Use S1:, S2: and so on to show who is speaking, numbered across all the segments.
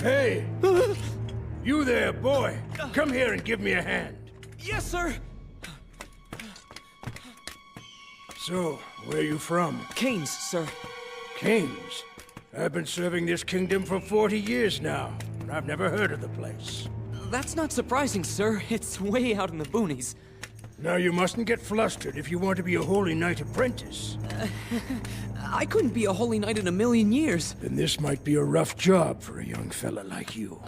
S1: Hey! You there, boy! Come here and give me a hand.
S2: Yes, sir!
S1: So, where you from?
S2: Canes, sir.
S1: Canes? I've been serving this kingdom for 40 years now, and I've never heard of the place.
S2: That's not surprising, sir. It's way out in the boonies.
S1: Now you mustn't get flustered if you want to be a Holy Knight apprentice.
S2: I couldn't be a holy knight in a million years.
S1: Then this might be a rough job for a young fella like you.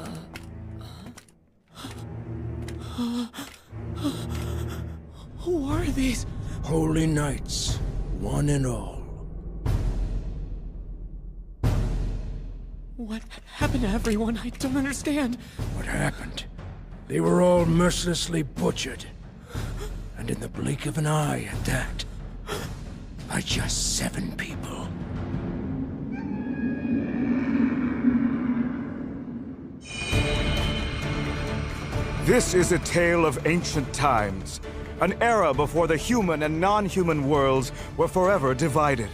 S2: Who are these?
S1: Holy Knights, one and all.
S2: What happened to everyone? I don't understand.
S1: What happened? They were all mercilessly butchered. And in the blink of an eye at that. By just 7 people.
S3: This is a tale of ancient times. An era before the human and non-human worlds were forever divided.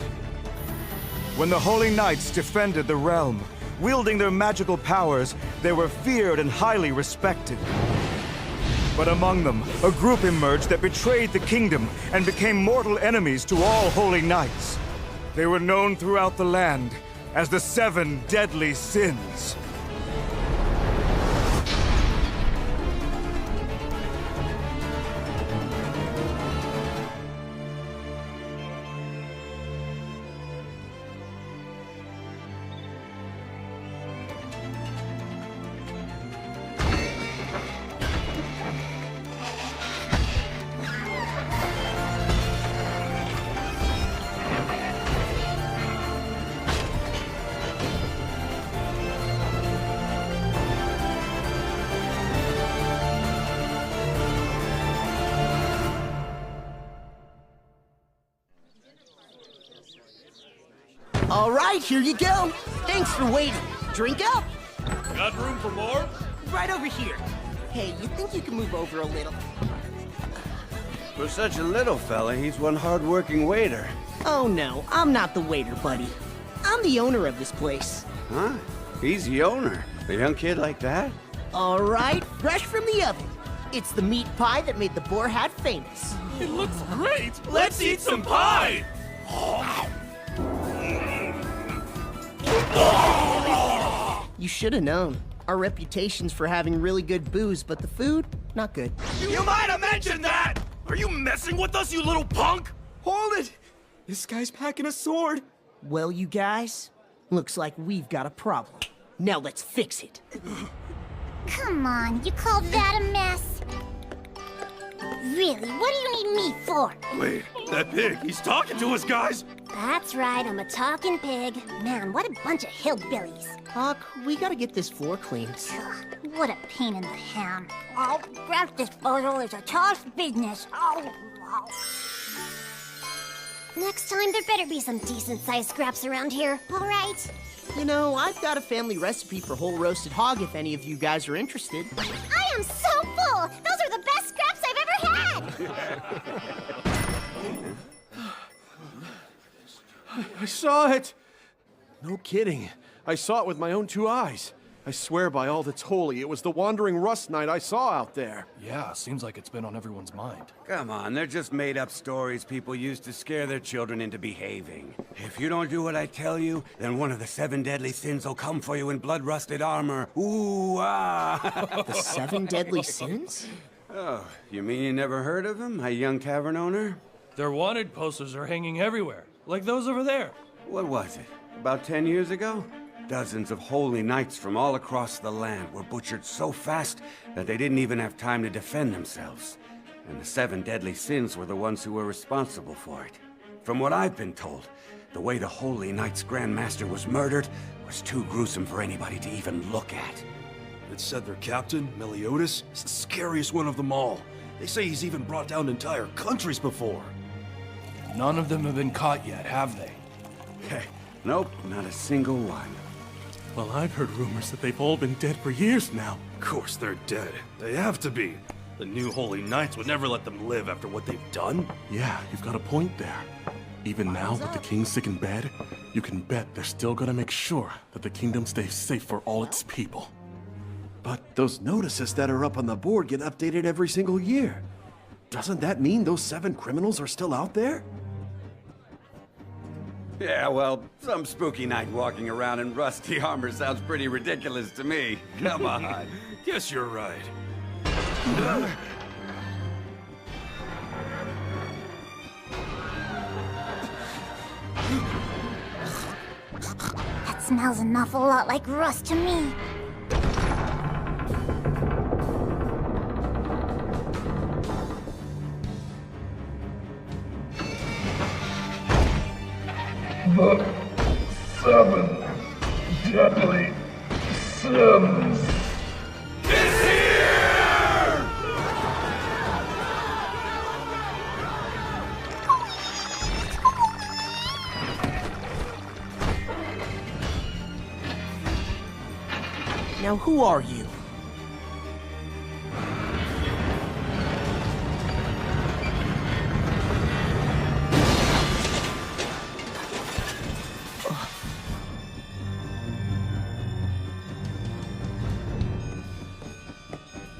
S3: When the Holy Knights defended the realm, wielding their magical powers, they were feared and highly respected. But among them, a group emerged that betrayed the kingdom and became mortal enemies to all Holy Knights. They were known throughout the land as the 7 Deadly Sins.
S4: All right, here you go. Thanks for waiting. Drink up.
S5: Got room for more?
S4: Right over here. Hey, you think you can move over a little?
S6: For such a little fella, he's one hard-working waiter.
S4: Oh no, I'm not the waiter, buddy. I'm the owner of this place.
S6: Huh? He's the owner. A young kid like that?
S4: All right, fresh from the oven. It's the meat pie that made the boar hat famous.
S5: It looks great! Let's eat some pie!
S4: You should have known. Our reputation's for having really good booze, but the food, not good.
S5: You might have mentioned that! Are you messing with us, you little punk?
S2: Hold it! This guy's packing a sword.
S4: Well, you guys, looks like we've got a problem. Now let's fix it.
S7: Come on, you call that a mess? Really, what do you need me for?
S5: Wait, that pig, he's talking to us, guys!
S7: That's right, I'm a talking pig. Man, what a bunch of hillbillies.
S4: Huck, we gotta get this floor cleaned.
S7: Ugh, what a pain in the ham. Oh, grass disposal is a tough business. Oh. Next time, there better be some decent-sized scraps around here, all right?
S4: You know, I've got a family recipe for whole roasted hog if any of you guys are interested.
S7: I am so full! Those are the best scraps I've ever had!
S8: I saw it! No kidding. I saw it with my own 2 eyes. I swear by all that's holy, it was the wandering rust knight I saw out there.
S9: Yeah, seems like it's been on everyone's mind.
S6: Come on, they're just made-up stories people use to scare their children into behaving. If you don't do what I tell you, then one of the 7 deadly sins will come for you in blood-rusted armor. Ooh, ah!
S4: The 7 deadly sins?
S6: Oh, you mean you never heard of them, my young tavern owner?
S5: Their wanted posters are hanging everywhere, like those over there.
S6: What was it? About 10 years ago? Dozens of holy knights from all across the land were butchered so fast that they didn't even have time to defend themselves. And the 7 deadly sins were the ones who were responsible for it. From what I've been told, the way the Holy Knight's Grand Master was murdered was too gruesome for anybody to even look at.
S9: It said their captain, Meliodas, is the scariest one of them all. They say he's even brought down entire countries before. None of them have been caught yet, have they?
S6: Hey, nope, not a single one.
S5: Well, I've heard rumors that they've all been dead for years now.
S9: Of course they're dead. They have to be. The new Holy Knights would never let them live after what they've done.
S10: Yeah, you've got a point there. Even now, with the king sick in bed, you can bet they're still gonna make sure that the kingdom stays safe for all its people.
S8: But those notices that are up on the board get updated every single year. Doesn't that mean those 7 criminals are still out there?
S6: Yeah, well, some spooky night walking around in rusty armor sounds pretty ridiculous to me. Come on.
S9: Guess you're right.
S7: That smells an awful lot like rust to me.
S1: The 7 Deadly Sins.
S4: Now, who are you?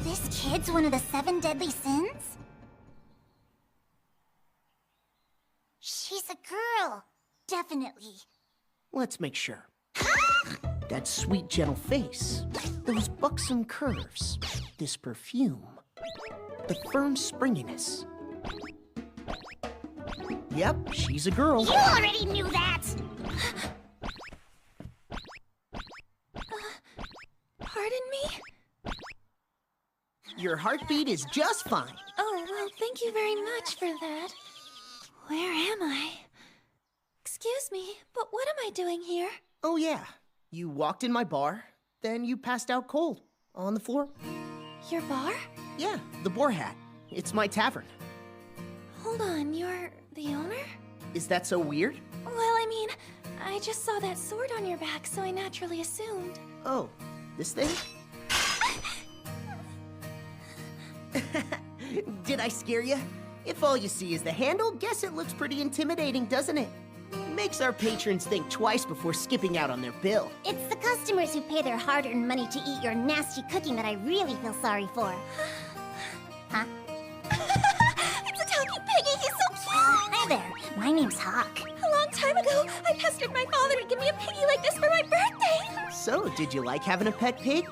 S7: This kid's one of the 7 deadly sins? She's a girl. Definitely.
S4: Let's make sure. That sweet, gentle face. Those buxom curves. This perfume. The firm springiness. Yep, she's a girl.
S7: You already knew that!
S11: Pardon me?
S4: Your heartbeat is just fine.
S11: Oh, well, thank you very much for that. Where am I? Excuse me, but what am I doing here?
S4: Oh, yeah. You walked in my bar, then you passed out cold. On the floor.
S11: Your bar?
S4: Yeah, the Boar Hat. It's my tavern.
S11: Hold on, you're the owner?
S4: Is that so weird?
S11: Well, I mean, I just saw that sword on your back, so I naturally assumed.
S4: Oh, this thing? Did I scare you? If all you see is the handle, guess it looks pretty intimidating, doesn't it? Makes our patrons think twice before skipping out on their bill.
S7: It's the customers who pay their hard-earned money to eat your nasty cooking that I really feel sorry for. Huh?
S11: It's a talking piggy, he's so cute!
S7: Hi there, my name's Hawk.
S11: A long time ago, I pestered my father to give me a piggy like this for my birthday!
S4: So, did you like having a pet pig?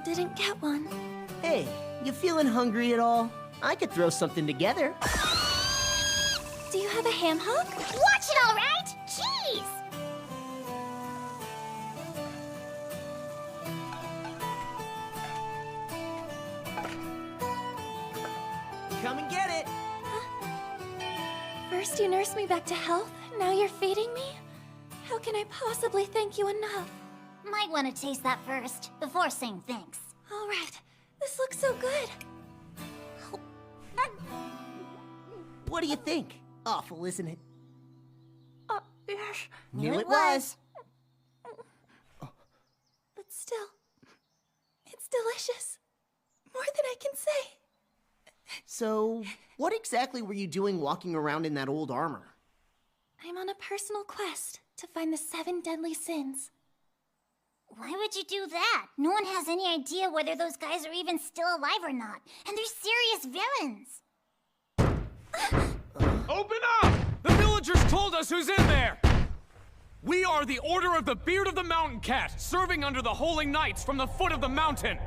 S11: Didn't get one.
S4: Hey, you feeling hungry at all? I could throw something together.
S11: Do you have a ham hock?
S7: Watch it, all right? Jeez!
S4: Come and get it!
S11: First you nursed me back to health, now you're feeding me? How can I possibly thank you enough?
S7: Might want to taste that first, before saying thanks.
S11: All right, this looks so good.
S4: What do you think? Awful, isn't it?
S11: Yes.
S4: Knew it was.
S11: But still, it's delicious. More than I can say.
S4: So, what exactly were you doing walking around in that old armor?
S11: I'm on a personal quest to find the 7 deadly sins.
S7: Why would you do that? No one has any idea whether those guys are even still alive or not. And they're serious villains.
S5: Open up! The villagers told us who's in there! We are the Order of the Beard of the Mountain Cat, serving under the Holy Knights from the foot of the mountain.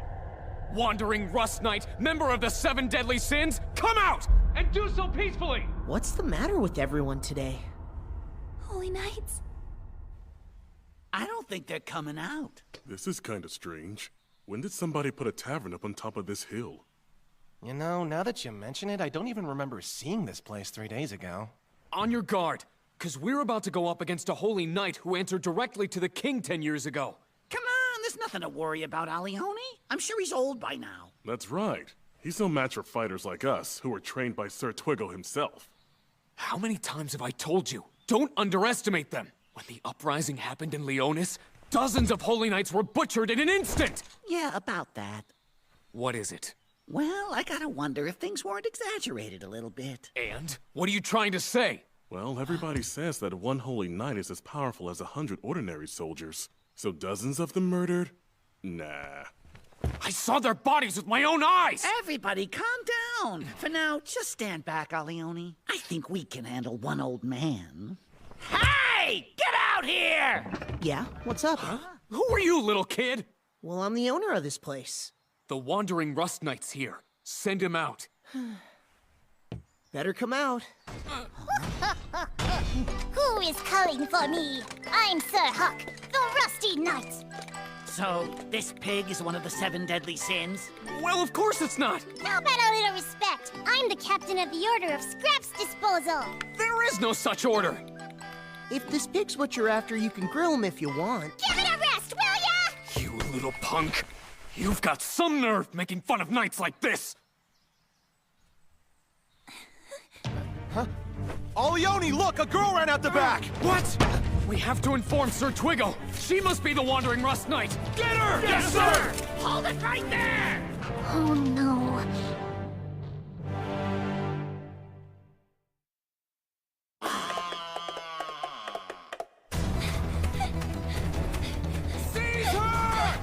S5: Wandering Rust Knight, member of the 7 deadly sins, come out! And do so peacefully!
S4: What's the matter with everyone today?
S11: Holy Knights.
S12: I don't think they're coming out.
S10: This is kind of strange. When did somebody put a tavern up on top of this hill?
S13: You know, now that you mention it, I don't even remember seeing this place 3 days ago.
S5: On your guard, because we're about to go up against a holy knight who answered directly to the king 10 years ago.
S12: Come on, there's nothing to worry about, Alione. I'm sure he's old by now.
S10: That's right. He's no match for fighters like us, who were trained by Sir Twiggle himself.
S5: How many times have I told you? Don't underestimate them! When the uprising happened in Leonis, dozens of holy knights were butchered in an instant!
S12: Yeah, about that.
S5: What is it?
S12: Well, I gotta wonder if things weren't exaggerated a little bit.
S5: And? What are you trying to say?
S10: Well, everybody says that one holy knight is as powerful as 100 ordinary soldiers. So dozens of them murdered? Nah.
S5: I saw their bodies with my own eyes!
S12: Everybody, calm down. For now, just stand back, Alioni. I think we can handle one old man. Hey! Get out here!
S4: Yeah, what's up?
S5: Huh? Who are you, little kid?
S4: Well, I'm the owner of this place.
S5: The Wandering Rust Knight's here. Send him out.
S4: Better come out.
S7: Who is calling for me? I'm Sir Huck, the Rusty Knight.
S12: So, this pig is one of the 7 deadly sins?
S5: Well, of course it's not.
S7: How about a little respect? I'm the captain of the Order of Scraps Disposal.
S5: There is no such order.
S4: If this pig's what you're after, you can grill him if you want.
S7: Give it a rest, will ya?
S5: You little punk. You've got some nerve making fun of knights like this.
S8: Huh? Alioni, look! A girl ran out the back!
S5: What? We have to inform Sir Twiggle. She must be the Wandering Rust Knight. Get her! Yes, sir!
S12: Hold it right there!
S7: Oh, no.
S5: Seize her!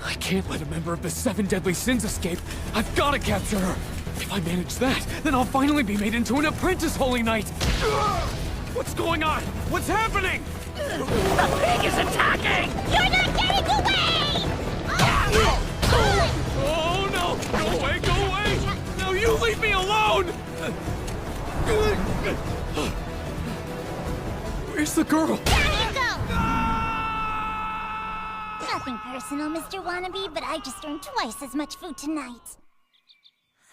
S5: I can't let a member of the 7 Deadly Sins escape. I've got to capture her. If I manage that, then I'll finally be made into an apprentice Holy Knight! What's going on? What's happening?
S12: The pig is attacking!
S7: You're not getting away!
S5: Oh no! Go away, go away! Now you leave me alone! Where's the girl?
S7: Down you go! Nothing personal, Mr. Wannabe, but I just earned twice as much food tonight.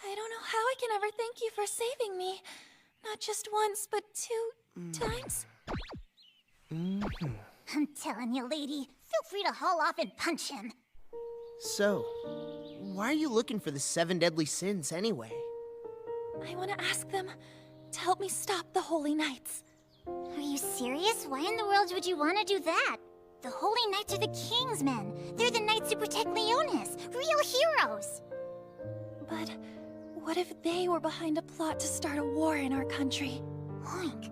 S11: I don't know how I can ever thank you for saving me. Not just once, but 2 times.
S7: I'm telling you, lady, feel free to haul off and punch him.
S4: So, why are you looking for the 7 deadly sins anyway?
S11: I want to ask them to help me stop the Holy Knights.
S7: Are you serious? Why in the world would you want to do that? The Holy Knights are the King's men. They're the knights who protect Leonis. Real heroes.
S11: But what if they were behind a plot to start a war in our country?
S7: Oink.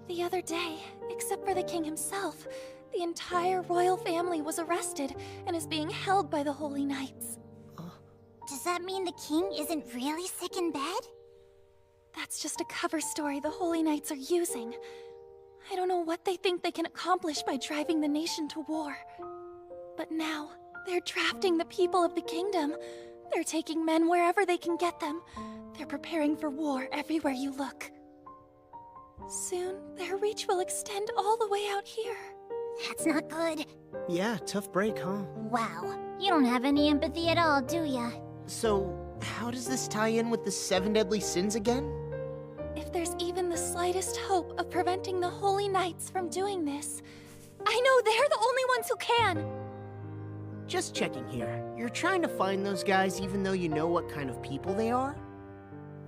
S11: The other day, except for the king himself, the entire royal family was arrested and is being held by the Holy Knights.
S7: Does that mean the king isn't really sick in bed?
S11: That's just a cover story the Holy Knights are using. I don't know what they think they can accomplish by driving the nation to war. But now, they're drafting the people of the kingdom. They're taking men wherever they can get them. They're preparing for war everywhere you look. Soon, their reach will extend all the way out here.
S7: That's not good.
S4: Yeah, tough break, huh?
S7: Wow. You don't have any empathy at all, do ya?
S4: So, how does this tie in with the 7 deadly sins again?
S11: If there's even the slightest hope of preventing the Holy Knights from doing this, I know they're the only ones who can!
S4: Just checking here. You're trying to find those guys even though you know what kind of people they are?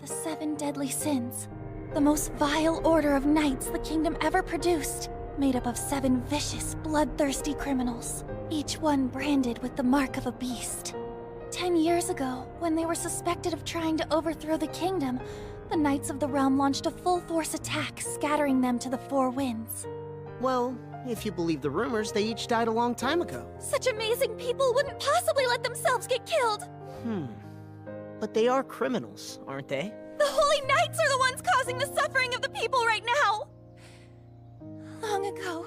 S11: The 7 deadly sins. The most vile order of knights the kingdom ever produced. Made up of 7 vicious, bloodthirsty criminals. Each one branded with the mark of a beast. 10 years ago, when they were suspected of trying to overthrow the kingdom, the Knights of the Realm launched a full-force attack, scattering them to the 4 winds.
S4: Well, if you believe the rumors, they each died a long time ago.
S11: Such amazing people wouldn't possibly let themselves get killed!
S4: But they are criminals, aren't they?
S11: The Holy Knights are the ones causing the suffering of the people right now! Long ago,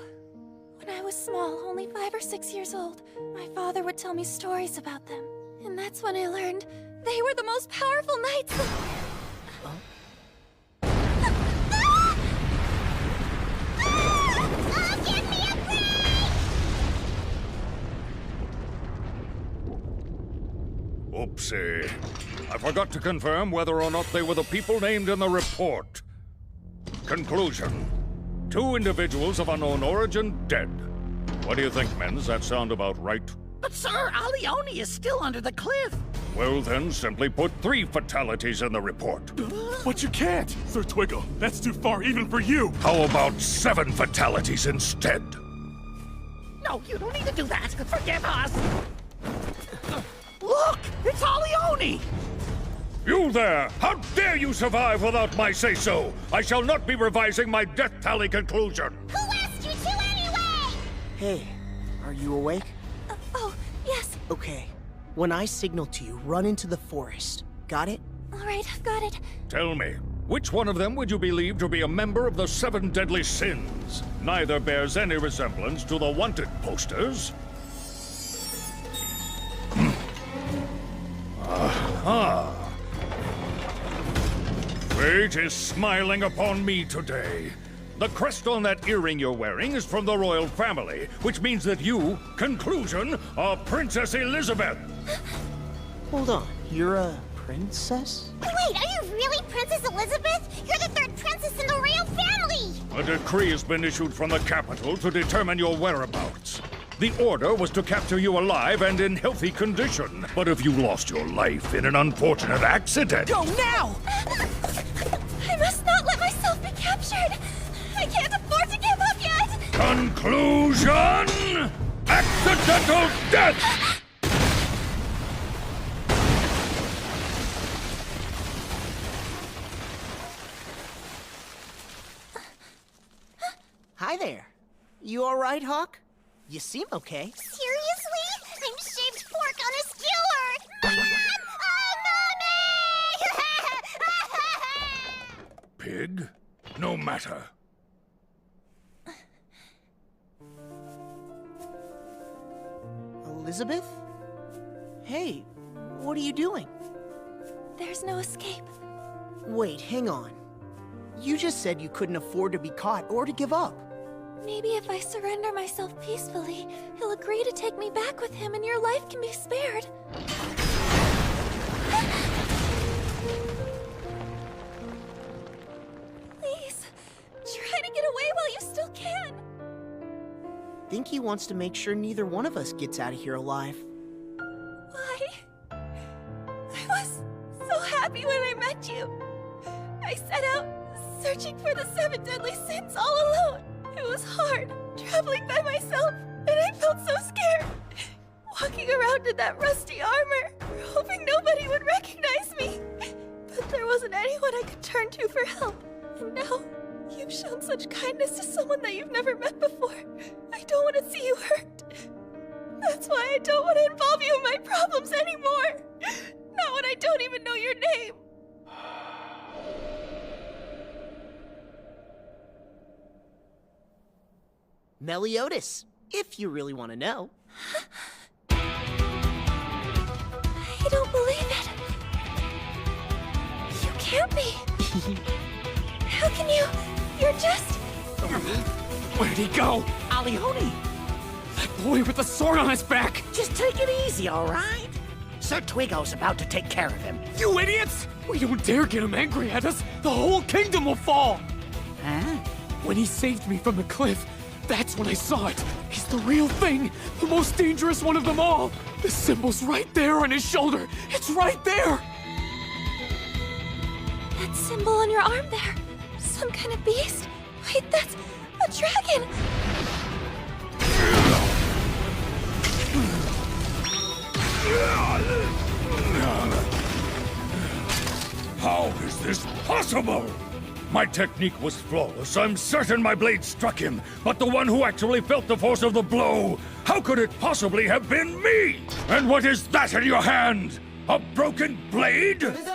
S11: when I was small, only 5 or 6 years old, my father would tell me stories about them. And that's when I learned they were the most powerful knights.
S7: Give me a break!
S14: Oopsie. I forgot to confirm whether or not they were the people named in the report. Conclusion. 2 individuals of unknown origin dead. What do you think, men? Does that sound about right?
S12: But sir, Alioni is still under the cliff.
S14: Well then, simply put 3 fatalities in the report.
S10: But you can't! Sir Twiggle, that's too far even for you!
S14: How about 7 fatalities instead?
S12: No, you don't need to do that. Forgive us. Look! It's Alioni!
S14: You there! How dare you survive without my say-so? I shall not be revising my death tally conclusion!
S7: Who asked you to anyway?
S4: Hey, are you awake?
S11: Oh, yes.
S4: Okay. When I signal to you, run into the forest. Got it?
S11: All right, I've got it.
S14: Tell me, which one of them would you believe to be a member of the 7 Deadly Sins? Neither bears any resemblance to the wanted posters. Aha! Fate is smiling upon me today. The crest on that earring you're wearing is from the royal family, which means that you, conclusion, are Princess Elizabeth.
S4: Hold on, you're a princess?
S7: Wait, are you really Princess Elizabeth? You're the 3rd princess in the royal family!
S14: A decree has been issued from the capital to determine your whereabouts. The order was to capture you alive and in healthy condition. But if you lost your life in an unfortunate accident...
S2: Go now!
S11: I must not let myself be captured! I can't afford to give up yet!
S14: Conclusion! Accidental death!
S4: Hi there. You alright, Hawk? You seem okay.
S7: Seriously? I'm shaved pork on a skewer! Mom! Oh, Mommy!
S14: Pig? No matter.
S4: Elizabeth? Hey, what are you doing?
S11: There's no escape.
S4: Wait, hang on. You just said you couldn't afford to be caught or to give up.
S11: Maybe if I surrender myself peacefully, he'll agree to take me back with him and your life can be spared. Please, try to get away while you still can.
S4: Think he wants to make sure neither one of us gets out of here alive.
S11: Why? I was so happy when I met you. I set out searching for the 7 deadly sins all alone. It was hard, traveling by myself, and I felt so scared. Walking around in that rusty armor, hoping nobody would recognize me. But there wasn't anyone I could turn to for help. And now, you've shown such kindness to someone that you've never met before. I don't want to see you hurt. That's why I don't want to involve you in my problems anymore. Not when I don't even know your name.
S4: Meliodas, if you really want to know.
S11: I don't believe it. You can't be. How can you? You're just...
S5: Where'd he go?
S12: Alioni!
S5: That boy with the sword on his back!
S12: Just take it easy, all right? Sir Twiggo's about to take care of him.
S5: You idiots! We don't dare get him angry at us! The whole kingdom will fall!
S12: Huh?
S5: When he saved me from the cliff, that's when I saw it. He's the real thing, the most dangerous one of them all. The symbol's right there on his shoulder. It's right there!
S11: That symbol on your arm there. Some kind of beast? Wait, that's a dragon!
S14: How is this possible? My technique was flawless. I'm certain my blade struck him. But the one who actually felt the force of the blow, how could it possibly have been me? And what is that in your hand? A broken blade?
S11: Meliodas!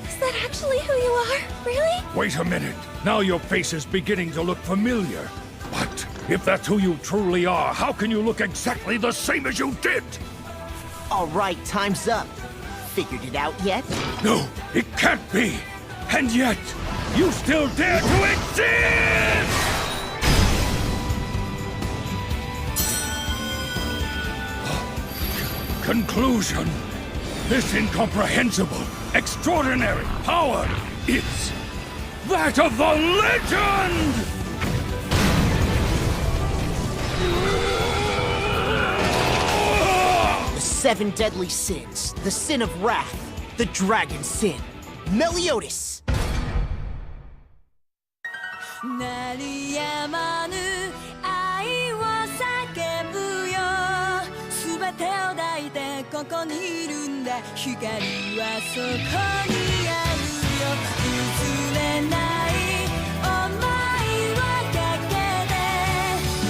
S11: Is that actually who you are? Really?
S14: Wait a minute. Now your face is beginning to look familiar. But if that's who you truly are, how can you look exactly the same as you did?
S4: All right, time's up. Figured it out yet?
S14: No, it can't be. And yet, you still dare to exist! Conclusion. This incomprehensible, extraordinary power is that of the legend!
S4: The 7 deadly sins, the sin of wrath, the dragon sin, Meliodas.
S15: 鳴りやまぬ愛を叫ぶよ全手を抱いてここにいるんだ光はそこにあるよ譲れない想いはかけて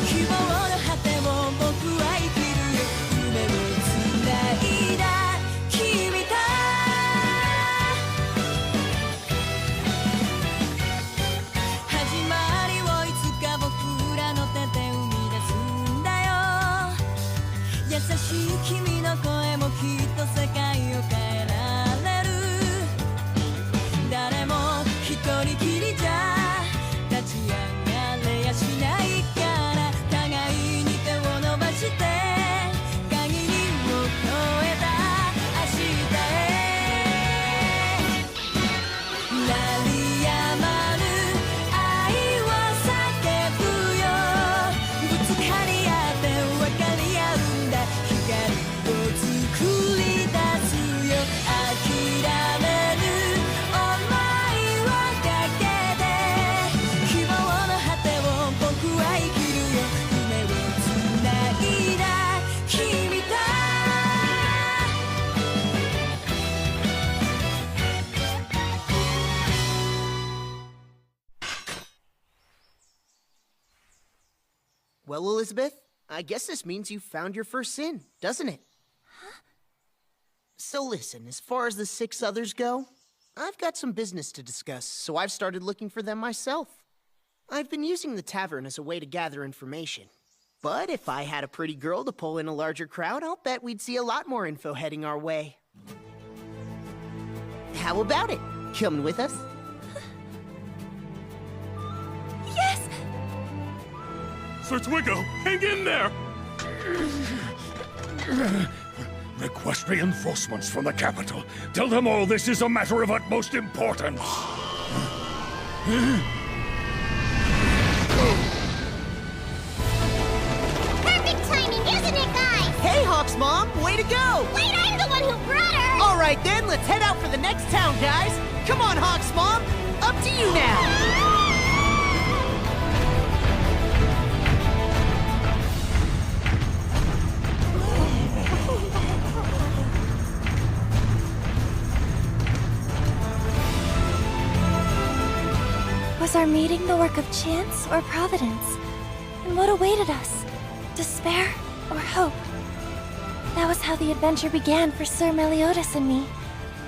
S15: 希望の果てを僕は生きるよ夢をつないだ君と始まりをいつか僕らの手で生み出すんだよ優しい君の声もきっと世界を変えられる誰も一人きりじゃ立ち上がれやしないから互いに手を伸ばして限りを超えた明日へ鳴りやまぬ愛を叫ぶよぶつかり合って分かり合うんだ光を作り出すよ諦めぬ想いをかけて希望の果てを僕は生きるよ夢をつないだ君と
S4: Well, Elizabeth, I guess this means you found your first sin, doesn't it? Huh? So listen, as far as the 6 others go, I've got some business to discuss, so I've started looking for them myself. I've been using the tavern as a way to gather information. But if I had a pretty girl to pull in a larger crowd, I'll bet we'd see a lot more info heading our way. How about it? Coming with us?
S11: Yes!
S10: Sir Twiggo, hang in there!
S14: Request reinforcements from the capital. Tell them all this is a matter of utmost importance.
S7: Perfect timing, isn't it, guys?
S4: Hey, Hawk's mom, way to go!
S7: Wait, I'm the one who brought her!
S4: All right then, let's head out for the next town, guys. Come on, Hawk's mom, up to you now.
S11: Was our meeting the work of chance or providence? And what awaited us? Despair or hope? That was how the adventure began for Sir Meliodas and me,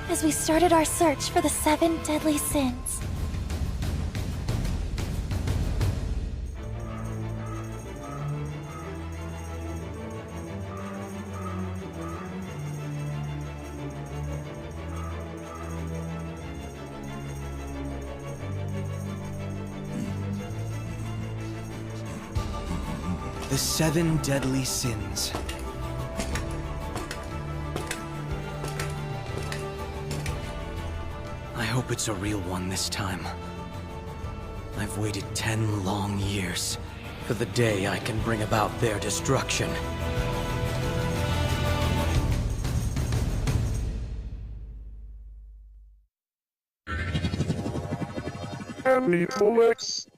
S11: as we started our search for the 7 deadly sins.
S2: The 7 deadly sins. I hope it's a real one this time. I've waited 10 long years for the day I can bring about their destruction.
S10: Happy Comics.